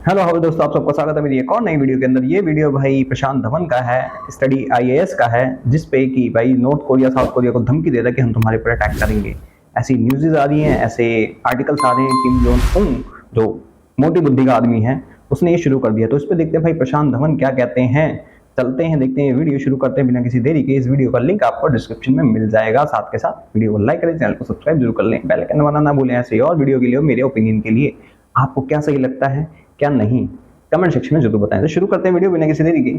Hello how दोस्तों, आप सबका स्वागत है मेरी एक और नई वीडियो के अंदर। ये वीडियो भाई प्रशांत धवन का है, स्टडी आईएएस का है, जिस पे कि भाई नॉर्थ कोरिया साउथ कोरिया को धमकी दे रहा है कि हम तुम्हारे ऊपर अटैक करेंगे। ऐसी न्यूज़ेस आ रही हैं, ऐसे आर्टिकल्स आ रहे हैं। किम जोंग उन जो मोटी बुद्धि का आदमी है, उसने ये शुरू कर दिया। तो इस पर देखते हैं भाई प्रशांत धवन क्या कहते हैं। चलते हैं, देखते हैं, वीडियो शुरू करते हैं बिना किसी देरी के। इस वीडियो का लिंक आपको डिस्क्रिप्शन में मिल जाएगा। साथ के साथ वीडियो को लाइक करें, चैनल को सब्सक्राइब जरूर कर लें, बेल आइकन दबाना ना भूलें ऐसे और वीडियो के लिए, मेरे ओपिनियन के लिए। आपको क्या सही लगता है, क्या नहीं, कमेंट सेक्शन में जरूर बताएं। तो शुरू करते हैं वीडियो बिना किसी देरी के,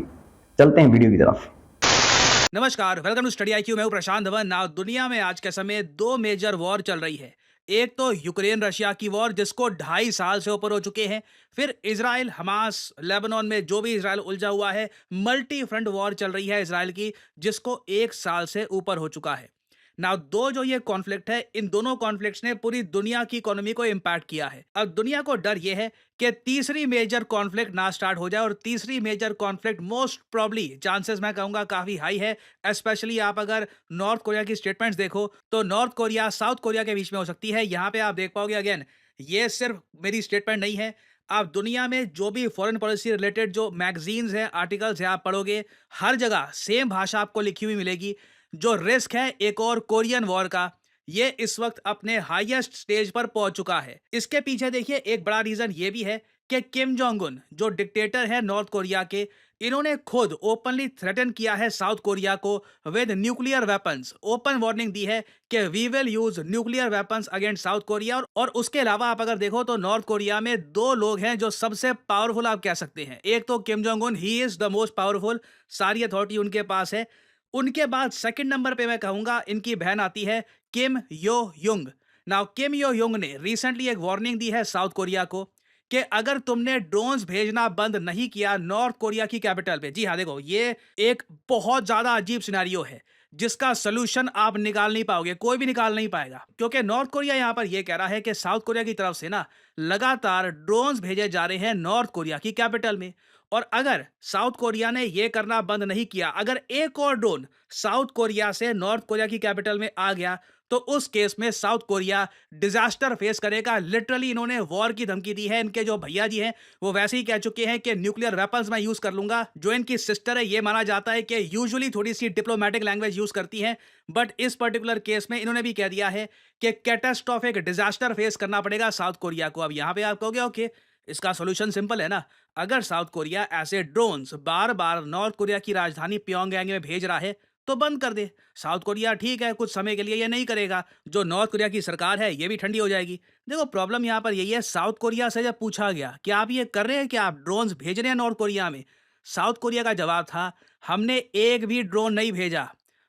चलते हैं वीडियो की तरफ। नमस्कार, वेलकम टू स्टडी आईक्यू। मैं हूं प्रशांत धवन। नाउ दुनिया में आज के समय दो मेजर वॉर चल रही है। एक तो यूक्रेन रशिया की वॉर, जिसको 2.5 साल से ऊपर हो चुके हैं। फिर इजराइल हमास लेबनान में जो भी इजराइल उलझा हुआ है, मल्टी फ्रंट वॉर चल रही है इजराइल की, जिसको 1 साल से ऊपर हो चुका है। नाउ दो जो ये कॉन्फ्लिक्ट है, इन दोनों कॉन्फ्लिक्ट्स ने पूरी दुनिया की इकोनॉमी को इम्पैक्ट किया है। अब दुनिया को डर ये है कि तीसरी मेजर कॉन्फ्लिक्ट ना स्टार्ट हो जाए, और तीसरी major conflict most probably chances मैं कहूंगा काफी हाई है। स्पेशली आप अगर नॉर्थ कोरिया की स्टेटमेंट्स देखो तो नॉर्थ कोरिया साउथ कोरिया के बीच में हो सकती है। यहाँ पे आप देख पाओगे, अगेन ये सिर्फ मेरी स्टेटमेंट नहीं है। आप दुनिया में जो भी फॉरेन पॉलिसी रिलेटेड जो मैगजीन्स हैं, आर्टिकल्स हैं, आप पढ़ोगे, हर जगह सेम भाषा आपको लिखी हुई मिलेगी। जो रिस्क है एक और कोरियन वॉर का, ये इस वक्त अपने हाईएस्ट स्टेज पर पहुंच चुका है। इसके पीछे देखिए एक बड़ा रीजन ये भी है कि किम जोंग उन जो डिक्टेटर है नॉर्थ कोरिया के, इन्होंने खुद ओपनली थ्रेटन किया है साउथ कोरिया को with nuclear weapons. Open warning दी है कि we will use nuclear weapons against South Korea. और उसके अलावा आप अगर देखो तो नॉर्थ कोरिया में दो लोग हैं जो सबसे पावरफुल आप कह सकते हैं। एक तो Kim Jong Un, he is the most powerful, सारी अथॉरिटी उनके पास है। उनके बाद सेकंड नंबर पे मैं कहूंगा इनकी बहन आती है, किम यो युंग। नाउ किम यो युंग ने रिसेंटली एक वार्निंग दी है साउथ कोरिया को कि अगर तुमने ड्रोन्स भेजना बंद नहीं किया नॉर्थ कोरिया की कैपिटल पे। जी हाँ, देखो ये एक बहुत ज्यादा अजीब सिनेरियो है जिसका सोल्यूशन आप निकाल नहीं पाओगे, कोई भी निकाल नहीं पाएगा। क्योंकि नॉर्थ कोरिया यहां पर यह कह रहा है कि साउथ कोरिया की तरफ से ना लगातार ड्रोन्स भेजे जा रहे हैं नॉर्थ कोरिया की कैपिटल में। और अगर साउथ कोरिया ने यह करना बंद नहीं किया, अगर एक और ड्रोन साउथ कोरिया से नॉर्थ कोरिया की कैपिटल में आ गया, तो उस केस में साउथ कोरिया डिजास्टर फेस करेगा। लिटरली इन्होंने वॉर की धमकी दी है। इनके जो भैया जी हैं वो वैसे ही कह चुके हैं कि न्यूक्लियर वेपन्स मैं यूज कर लूंगा। जो इनकी सिस्टर है, ये माना जाता है कि यूजुअली थोड़ी सी डिप्लोमेटिक लैंग्वेज यूज करती हैं, बट इस पर्टिकुलर केस में इन्होंने भी कह दिया है कि कैटास्ट्रोफिक डिजास्टर फेस करना पड़ेगा साउथ कोरिया को। अब यहां पे आप कहोगे ओके, इसका सोल्यूशन सिंपल है ना। अगर साउथ कोरिया ऐसे ड्रोन्स बार बार नॉर्थ कोरिया की राजधानी प्योंगयांग में भेज रहा है तो बंद कर दे। साउथ कोरिया ठीक है, कुछ समय के लिए ये नहीं करेगा, जो नॉर्थ कोरिया की सरकार है ये भी ठंडी हो जाएगी। देखो प्रॉब्लम यहाँ पर यही है, साउथ कोरिया से जब पूछा गया कि आप ये कर रहे हैं कि आप ड्रोन्स भेज रहे हैं नॉर्थ कोरिया में, साउथ कोरिया का जवाब था हमने एक भी ड्रोन नहीं भेजा।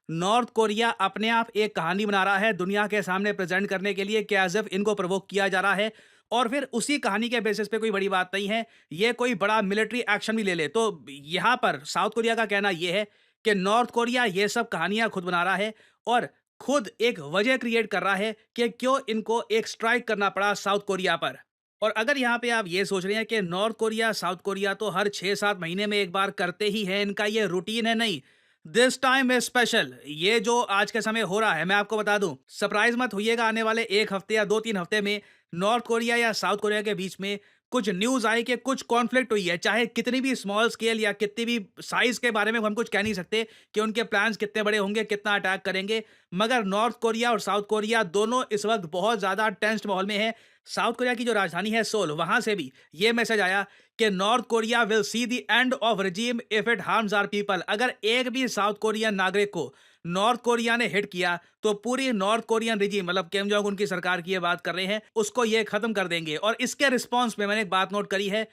नॉर्थ कोरिया अपने आप एक कहानी बना रहा है दुनिया के सामने प्रेजेंट करने के लिए कि एज इफ इनको प्रोवोक किया जा रहा है, और फिर उसी कहानी के बेसिस पे कोई बड़ी बात नहीं है ये कोई बड़ा मिलिट्री एक्शन भी ले ले। तो यहाँ पर साउथ कोरिया का कहना यह है कि नॉर्थ कोरिया ये सब कहानियां खुद बना रहा है और खुद एक वजह क्रिएट कर रहा है कि क्यों इनको एक स्ट्राइक करना पड़ा साउथ कोरिया पर। और अगर यहाँ पे आप ये सोच रहे हैं कि नॉर्थ कोरिया साउथ कोरिया तो हर 6-7 महीने में एक बार करते ही है, इनका ये रूटीन है, नहीं, दिस टाइम इज स्पेशल। ये जो आज के समय हो रहा है, मैं आपको बता दूं, सरप्राइज मत होइएगा आने वाले 1 हफ्ते या 2-3 हफ्ते में नॉर्थ कोरिया या साउथ कोरिया के बीच में कुछ न्यूज आई कि कुछ कॉन्फ्लिक्ट हुई है। चाहे कितनी भी स्मॉल स्केल या कितनी भी साइज के बारे में हम कुछ कह नहीं सकते कि उनके प्लान्स कितने बड़े होंगे, कितना अटैक करेंगे, मगर नॉर्थ कोरिया और साउथ कोरिया दोनों इस वक्त बहुत ज्यादा टेंस्ड माहौल में है। साउथ कोरिया की जो राजधानी है सोल, वहां से भी ये मैसेज आया कि North Korea will see the end of regime if it harms our people. अगर एक भी साउथ कोरियन नागरिक को नॉर्थ कोरिया ने हिट किया तो पूरी नॉर्थ कोरियन रिजीम, मतलब किम जोंग उनकी सरकार की ये बात कर रहे हैं, उसको ये खत्म कर देंगे। और इसके रिस्पॉन्स में मैंने एक बात नोट करी है,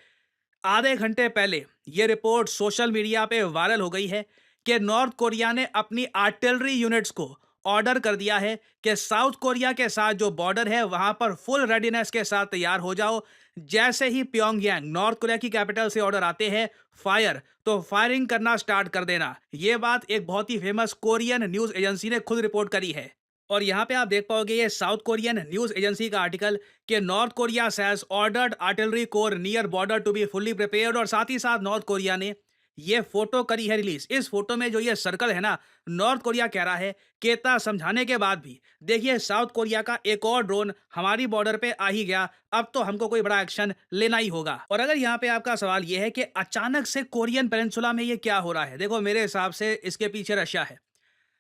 आधे घंटे पहले ये रिपोर्ट सोशल मीडिया पे वायरल हो गई है कि नॉर्थ कोरिया ने अपनी आर्टिलरी यूनिट्स को ऑर्डर कर दिया है कि साउथ कोरिया के साथ जो बॉर्डर है वहां पर फुल रेडीनेस के साथ तैयार हो जाओ। जैसे ही प्योंगयांग नॉर्थ कोरिया की कैपिटल से ऑर्डर आते हैं फायर, तो फायरिंग करना स्टार्ट कर देना। यह बात एक बहुत ही फेमस कोरियन न्यूज एजेंसी ने खुद रिपोर्ट करी है। और यहां पे आप देख पाओगे ये साउथ कोरियन न्यूज एजेंसी का आर्टिकल कि North Korea has ordered artillery corps near border to be fully prepared. और साथ ही साथ नॉर्थ कोरिया ने ये फोटो करी है रिलीज। इस फोटो में जो ये सर्कल है ना, नॉर्थ कोरिया कह रहा है कि इतना समझाने के बाद भी देखिए साउथ कोरिया का एक और ड्रोन हमारी बॉर्डर पे आ ही गया, अब तो हमको कोई बड़ा एक्शन लेना ही होगा। और अगर यहाँ पे आपका सवाल ये है कि अचानक से कोरियन पेनिनसुला में ये क्या हो रहा है, देखो मेरे हिसाब से इसके पीछे रशिया है।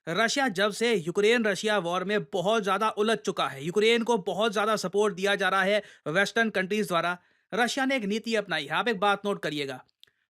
रशिया जब से यूक्रेन रशिया वॉर में बहुत ज्यादा उलझ चुका है, यूक्रेन को बहुत ज्यादा सपोर्ट दिया जा रहा है वेस्टर्न कंट्रीज द्वारा, रशिया ने एक नीति अपनाई है। आप एक बात नोट करिएगा,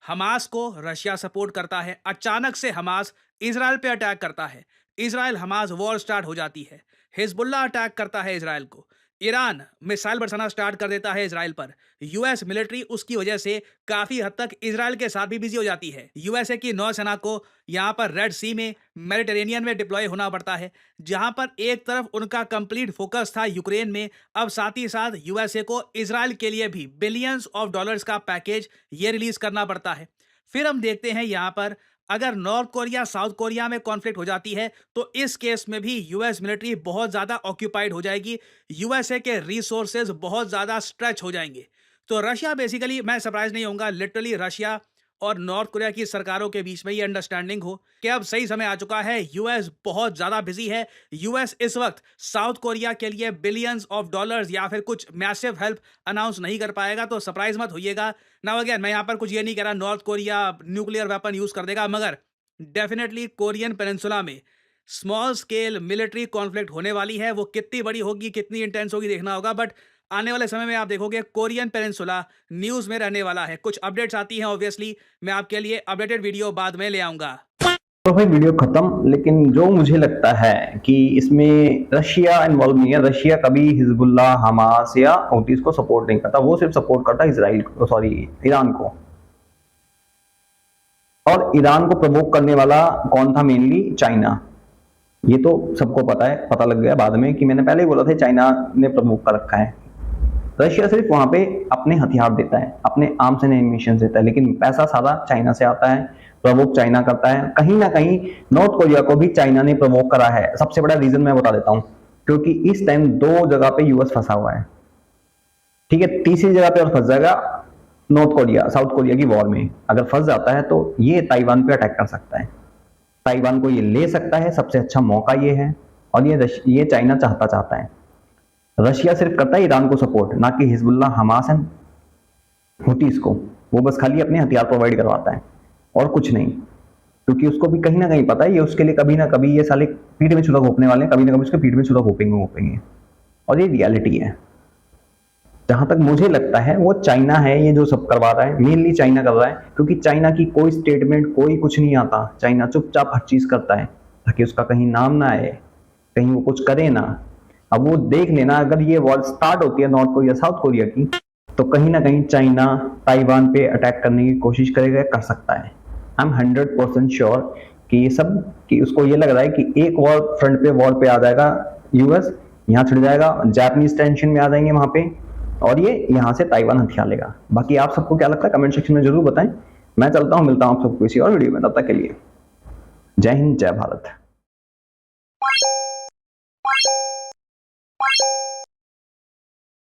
हमास को रशिया सपोर्ट करता है, अचानक से हमास इजराइल पे अटैक करता है, इजराइल हमास वॉर स्टार्ट हो जाती है। हिजबुल्ला अटैक करता है इजराइल को, ईरान मिसाइल बरसाना स्टार्ट कर देता है इजराइल पर, यूएस मिलिट्री उसकी वजह से काफी हद तक इजराइल के साथ भी बिजी हो जाती है। यूएसए की नौसेना को यहां पर रेड सी में, मेडिटेरेनियन में डिप्लॉय होना पड़ता है, जहां पर एक तरफ उनका कंप्लीट फोकस था यूक्रेन में, अब साथ ही साथ यूएसए को इजराइल के लिए भी बिलियंस ऑफ डॉलर्स का पैकेज ये रिलीज करना पड़ता है। फिर हम देखते हैं यहां पर अगर नॉर्थ कोरिया साउथ कोरिया में कॉन्फ्लिक्ट हो जाती है तो इस केस में भी यूएस मिलिट्री बहुत ज्यादा ऑक्यूपाइड हो जाएगी, यूएसए के रिसोर्सेज बहुत ज्यादा स्ट्रेच हो जाएंगे। तो रशिया बेसिकली, मैं सरप्राइज नहीं होऊंगा, लिटरली रशिया और नॉर्थ कोरिया की सरकारों के बीच में ये अंडरस्टैंडिंग हो कि अब सही समय आ चुका है, यूएस बहुत ज्यादा बिजी है, यूएस इस वक्त साउथ कोरिया के लिए बिलियंस ऑफ डॉलर्स या फिर कुछ मैसिव हेल्प अनाउंस नहीं कर पाएगा। तो सरप्राइज मत होइएगा। नाउ अगेन, मैं यहां पर कुछ ये नहीं कह रहा north Korea nuclear weapon use कर देगा, मगर डेफिनेटली कोरियन पेनिनसुला में स्मॉल स्केल मिलिट्री कॉन्फ्लिक्ट होने वाली है। वो कितनी बड़ी होगी, कितनी इंटेंस होगी, देखना होगा, बट आने वाले समय में आप देखोगे कोरियन पेनिनसुला न्यूज में रहने वाला है। कुछ अपडेट्स आती हैं, ऑब्वियसली मैं आपके लिए अपडेटेड वीडियो बाद में ले आऊंगा। तो भाई वीडियो खत्म, लेकिन जो मुझे लगता है कि इसमें रशिया इन्वॉल्व नहीं है। रशिया कभी हिजबुल्ला, हमास या हूतीस को सपोर्ट नहीं करता, वो सिर्फ सपोर्ट करता है इजराइल को, सॉरी ईरान को। और ईरान को प्रवोक करने वाला कौन था? Mainly China. ये तो सबको पता है, पता लग गया बाद में कि मैंने पहले ही बोला था चाइना ने प्रवोक कर रखा है। रशिया सिर्फ वहां पे अपने हथियार देता है, अपने आर्म्स एंड एमिशन देता है, लेकिन पैसा सारा चाइना से आता है, प्रवोक चाइना करता है। कहीं ना कहीं नॉर्थ कोरिया को भी चाइना ने प्रवोक करा है। सबसे बड़ा रीजन मैं बता देता हूं, क्योंकि इस टाइम दो जगह पे यूएस फंसा हुआ है, ठीक है। तीसरी जगह पे और फंस जाएगा नॉर्थ कोरिया साउथ कोरिया की वॉर में। अगर फंस जाता है तो ये ताइवान पे अटैक कर सकता है, ताइवान को ये ले सकता है, सबसे अच्छा मौका ये है। और ये चाइना चाहता है। रशिया सिर्फ करता है ईरान को सपोर्ट, ना कि हिजबुल्ला, हमास एंड हुतीस को। वो बस खाली अपने हथियार प्रोवाइड करवाता है और कुछ नहीं, क्योंकि उसको भी कहीं ना कहीं पता है ये उसके लिए कभी ना कभी ये साले पीठ में छुरा घोंपने वाले हैं, कभी ना कभी उसके पीठ में छुरा घोंपेंगे। और ये रियलिटी है। जहां तक मुझे लगता है वो चाइना है ये जो सब करवा रहा है, मेनली चाइना कर रहा है, क्योंकि चाइना की कोई स्टेटमेंट, कोई कुछ नहीं आता। चाइना चुपचाप हर चीज करता है ताकि उसका कहीं नाम ना आए, कहीं वो कुछ करे ना। अब वो देख लेना, अगर ये वॉर स्टार्ट होती है नॉर्थ कोरिया साउथ कोरिया की, तो कहीं ना कहीं चाइना ताइवान पे अटैक करने की कोशिश करेगा, कर सकता है। आई एम 100% श्योर कि ये सब, कि उसको ये लग रहा है कि एक वॉर फ्रंट पे वॉर पे आ जाएगा यूएस, यहाँ छिड़ जाएगा, जापानीज टेंशन में आ जाएंगे वहां पे, और ये यहाँ से ताइवान हथियार लेगा। बाकी आप सबको क्या लगता है कमेंट सेक्शन में जरूर बताएं। मैं चलता हूँ, मिलता हूँ आप सबको किसी और वीडियो में, तब तक के लिए जय हिंद, जय भारत।